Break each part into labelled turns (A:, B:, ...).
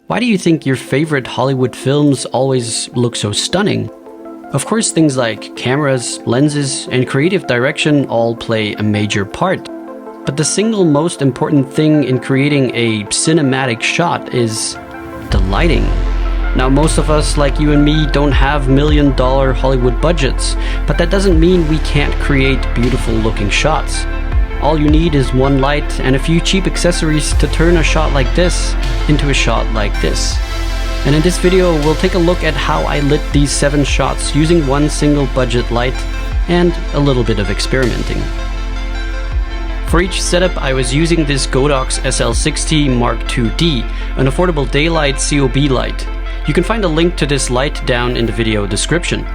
A: Why do you think your favorite Hollywood films always look so stunning? Of course, things like cameras, lenses, and creative direction all play a major part. But the single most important thing in creating a cinematic shot is the lighting. Now, most of us, like you and me, don't have million-dollar Hollywood budgets, but that doesn't mean we can't create beautiful-looking shots. All you need is one light and a few cheap accessories to turn a shot like this into a shot like this. And in this video, we'll take a look at how I lit these 7 shots using one single budget light and a little bit of experimenting. For each setup, I was using this Godox SL60 Mark IID, an affordable daylight COB light. You can find a link to this light down in the video description.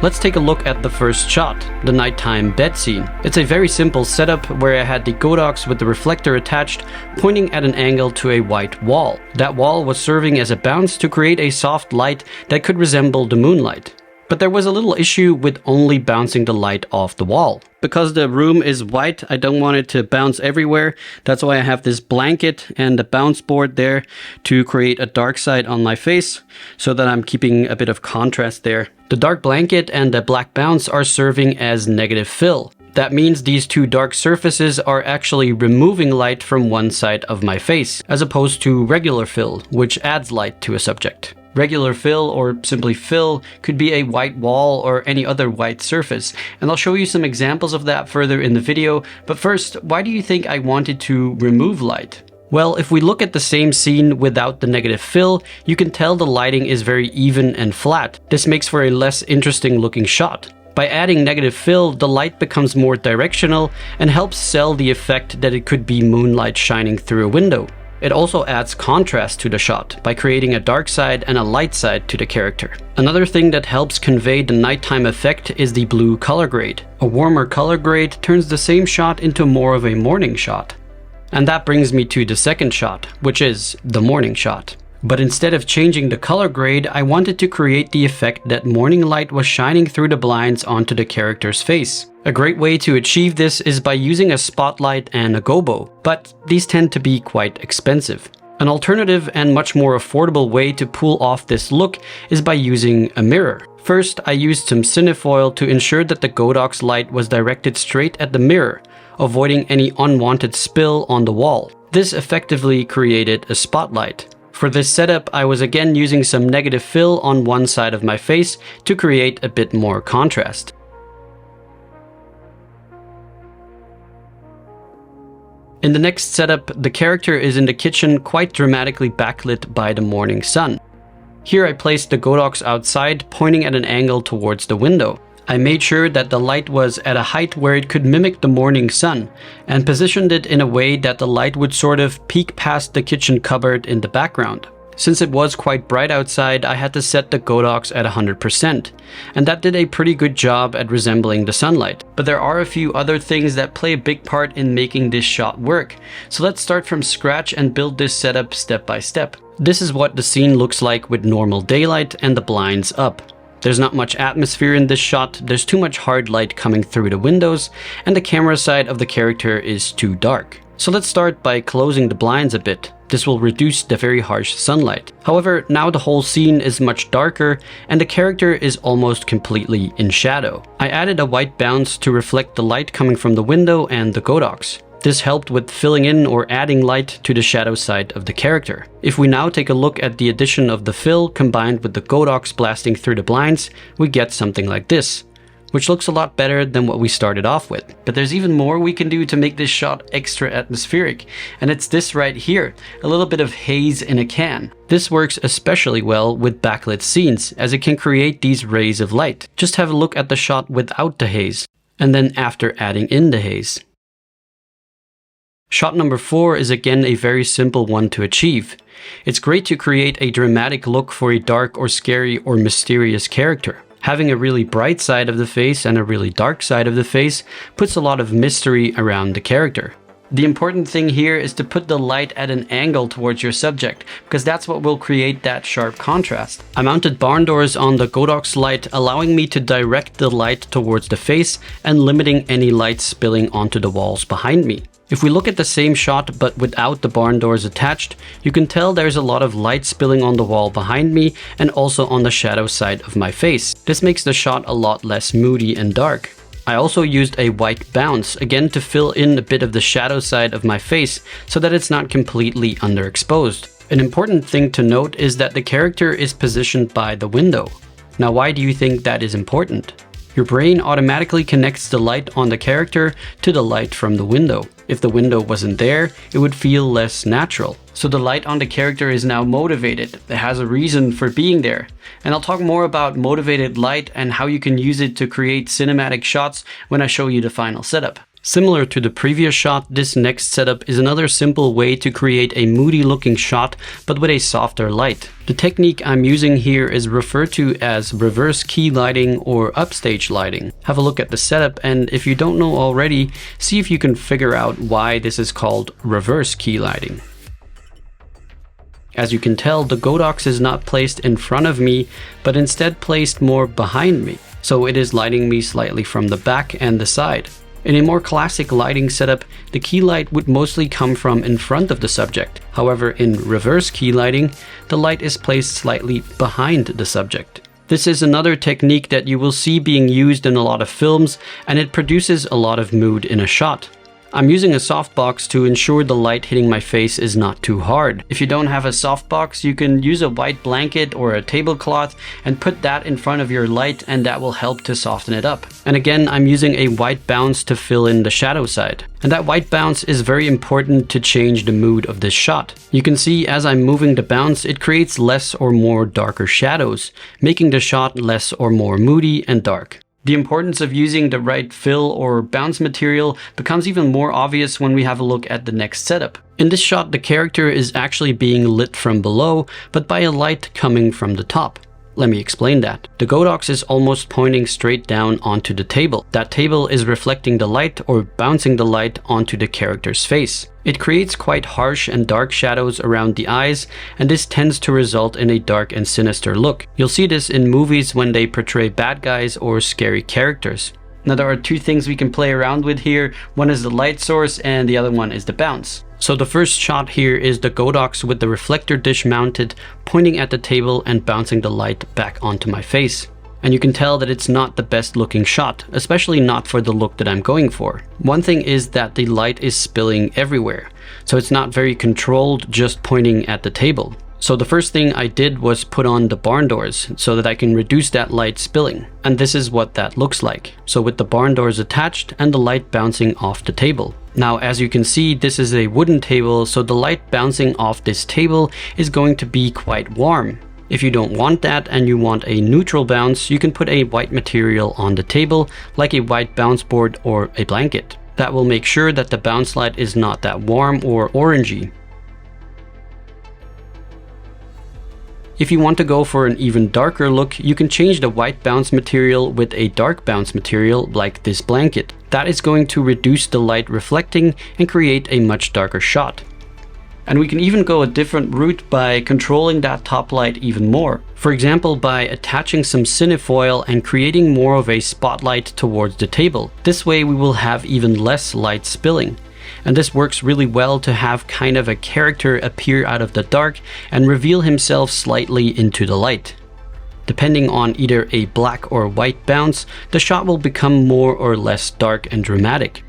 A: Let's take a look at the first shot, the nighttime bed scene. It's a very simple setup where I had the Godox with the reflector attached, pointing at an angle to a white wall. That wall was serving as a bounce to create a soft light that could resemble the moonlight. But there was a little issue with only bouncing the light off the wall. Because the room is white, I don't want it to bounce everywhere. That's why I have this blanket and a bounce board there to create a dark side on my face, so that I'm keeping a bit of contrast there. The dark blanket and the black bounce are serving as negative fill. That means these two dark surfaces are actually removing light from one side of my face, as opposed to regular fill, which adds light to a subject. Regular fill, or simply fill, could be a white wall or any other white surface, and I'll show you some examples of that further in the video. But first, why do you think I wanted to remove light? Well, if we look at the same scene without the negative fill, you can tell the lighting is very even and flat. This makes for a less interesting looking shot. By adding negative fill, the light becomes more directional and helps sell the effect that it could be moonlight shining through a window. It also adds contrast to the shot by creating a dark side and a light side to the character. Another thing that helps convey the nighttime effect is the blue color grade. A warmer color grade turns the same shot into more of a morning shot. And that brings me to the second shot, which is the morning shot. But instead of changing the color grade, I wanted to create the effect that morning light was shining through the blinds onto the character's face. A great way to achieve this is by using a spotlight and a gobo, but these tend to be quite expensive. An alternative and much more affordable way to pull off this look is by using a mirror. First, I used some cinefoil to ensure that the Godox light was directed straight at the mirror, avoiding any unwanted spill on the wall. This effectively created a spotlight. For this setup, I was again using some negative fill on one side of my face to create a bit more contrast. In the next setup, the character is in the kitchen quite dramatically backlit by the morning sun. Here I placed the Godox outside, pointing at an angle towards the window. I made sure that the light was at a height where it could mimic the morning sun, and positioned it in a way that the light would sort of peek past the kitchen cupboard in the background. Since it was quite bright outside, I had to set the Godox at 100%, and that did a pretty good job at resembling the sunlight. But there are a few other things that play a big part in making this shot work, so let's start from scratch and build this setup step by step. This is what the scene looks like with normal daylight and the blinds up. There's not much atmosphere in this shot, there's too much hard light coming through the windows, and the camera side of the character is too dark. So let's start by closing the blinds a bit. This will reduce the very harsh sunlight. However, now the whole scene is much darker and the character is almost completely in shadow. I added a white bounce to reflect the light coming from the window and the Godox. This helped with filling in or adding light to the shadow side of the character. If we now take a look at the addition of the fill combined with the Godox blasting through the blinds, we get something like this, which looks a lot better than what we started off with. But there's even more we can do to make this shot extra atmospheric, and it's this right here, a little bit of haze in a can. This works especially well with backlit scenes, as it can create these rays of light. Just have a look at the shot without the haze, and then after adding in the haze. Shot number 4 is again a very simple one to achieve. It's great to create a dramatic look for a dark or scary or mysterious character. Having a really bright side of the face and a really dark side of the face puts a lot of mystery around the character. The important thing here is to put the light at an angle towards your subject, because that's what will create that sharp contrast. I mounted barn doors on the Godox light, allowing me to direct the light towards the face and limiting any light spilling onto the walls behind me. If we look at the same shot but without the barn doors attached, you can tell there's a lot of light spilling on the wall behind me and also on the shadow side of my face. This makes the shot a lot less moody and dark. I also used a white bounce, again to fill in a bit of the shadow side of my face so that it's not completely underexposed. An important thing to note is that the character is positioned by the window. Now, why do you think that is important? Your brain automatically connects the light on the character to the light from the window. If the window wasn't there, it would feel less natural. So the light on the character is now motivated. It has a reason for being there. And I'll talk more about motivated light and how you can use it to create cinematic shots when I show you the final setup. Similar to the previous shot, this next setup is another simple way to create a moody looking shot, but with a softer light. The technique I'm using here is referred to as reverse key lighting or upstage lighting. Have a look at the setup, and if you don't know already, see if you can figure out why this is called reverse key lighting. As you can tell, the Godox is not placed in front of me, but instead placed more behind me. So it is lighting me slightly from the back and the side. In a more classic lighting setup, the key light would mostly come from in front of the subject. However, in reverse key lighting, the light is placed slightly behind the subject. This is another technique that you will see being used in a lot of films, and it produces a lot of mood in a shot. I'm using a softbox to ensure the light hitting my face is not too hard. If you don't have a softbox, you can use a white blanket or a tablecloth and put that in front of your light, and that will help to soften it up. And again, I'm using a white bounce to fill in the shadow side. And that white bounce is very important to change the mood of this shot. You can see as I'm moving the bounce, it creates less or more darker shadows, making the shot less or more moody and dark. The importance of using the right fill or bounce material becomes even more obvious when we have a look at the next setup. In this shot, the character is actually being lit from below, but by a light coming from the top. Let me explain that. The Godox is almost pointing straight down onto the table. That table is reflecting the light or bouncing the light onto the character's face. It creates quite harsh and dark shadows around the eyes, and this tends to result in a dark and sinister look. You'll see this in movies when they portray bad guys or scary characters. Now there are two things we can play around with here. One is the light source and the other one is the bounce. So the first shot here is the Godox with the reflector dish mounted, pointing at the table and bouncing the light back onto my face. And you can tell that it's not the best looking shot, especially not for the look that I'm going for. One thing is that the light is spilling everywhere, so it's not very controlled, just pointing at the table. So the first thing I did was put on the barn doors so that I can reduce that light spilling. And this is what that looks like. So with the barn doors attached and the light bouncing off the table. Now, as you can see, this is a wooden table, so the light bouncing off this table is going to be quite warm. If you don't want that and you want a neutral bounce, you can put a white material on the table, like a white bounce board or a blanket. That will make sure that the bounce light is not that warm or orangey. If you want to go for an even darker look, you can change the white bounce material with a dark bounce material like this blanket. That is going to reduce the light reflecting and create a much darker shot. And we can even go a different route by controlling that top light even more. For example, by attaching some cinefoil and creating more of a spotlight towards the table. This way we will have even less light spilling. And this works really well to have kind of a character appear out of the dark and reveal himself slightly into the light. Depending on either a black or white bounce, the shot will become more or less dark and dramatic.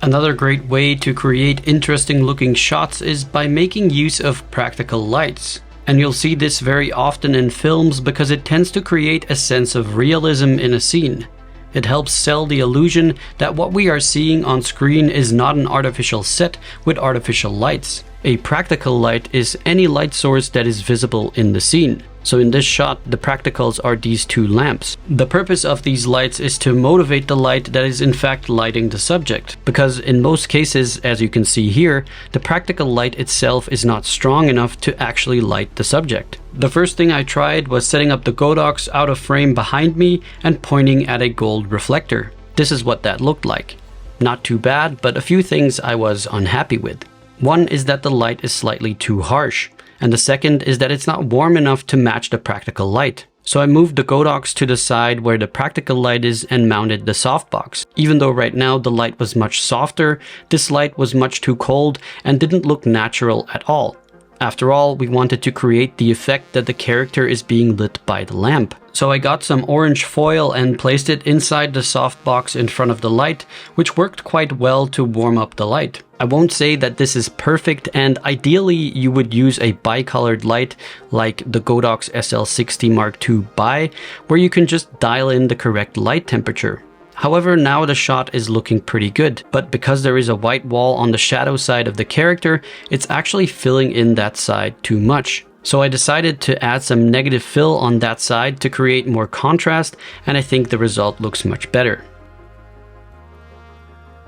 A: Another great way to create interesting looking shots is by making use of practical lights. And you'll see this very often in films because it tends to create a sense of realism in a scene. It helps sell the illusion that what we are seeing on screen is not an artificial set with artificial lights. A practical light is any light source that is visible in the scene. So in this shot, the practicals are these two lamps. The purpose of these lights is to motivate the light that is in fact lighting the subject. Because in most cases, as you can see here, the practical light itself is not strong enough to actually light the subject. The first thing I tried was setting up the Godox out of frame behind me and pointing at a gold reflector. This is what that looked like. Not too bad, but a few things I was unhappy with. One is that the light is slightly too harsh, and the second is that it's not warm enough to match the practical light. So I moved the Godox to the side where the practical light is and mounted the softbox. Even though right now the light was much softer, this light was much too cold and didn't look natural at all. After all, we wanted to create the effect that the character is being lit by the lamp. So I got some orange foil and placed it inside the softbox in front of the light, which worked quite well to warm up the light. I won't say that this is perfect, and ideally you would use a bicolored light like the Godox SL60 Mark II Bi, where you can just dial in the correct light temperature. However, now the shot is looking pretty good, but because there is a white wall on the shadow side of the character, it's actually filling in that side too much. So I decided to add some negative fill on that side to create more contrast, and I think the result looks much better.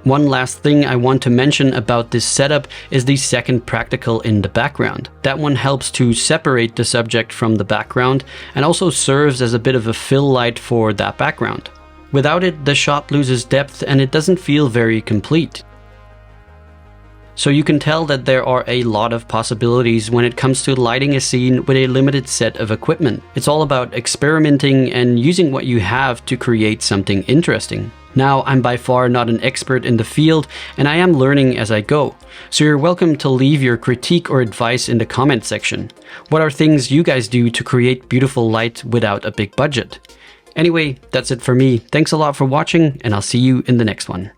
A: One last thing I want to mention about this setup is the second practical in the background. That one helps to separate the subject from the background and also serves as a bit of a fill light for that background. Without it, the shot loses depth and it doesn't feel very complete. So you can tell that there are a lot of possibilities when it comes to lighting a scene with a limited set of equipment. It's all about experimenting and using what you have to create something interesting. Now, I'm by far not an expert in the field, and I am learning as I go. So you're welcome to leave your critique or advice in the comment section. What are things you guys do to create beautiful light without a big budget? Anyway, that's it for me. Thanks a lot for watching, and I'll see you in the next one.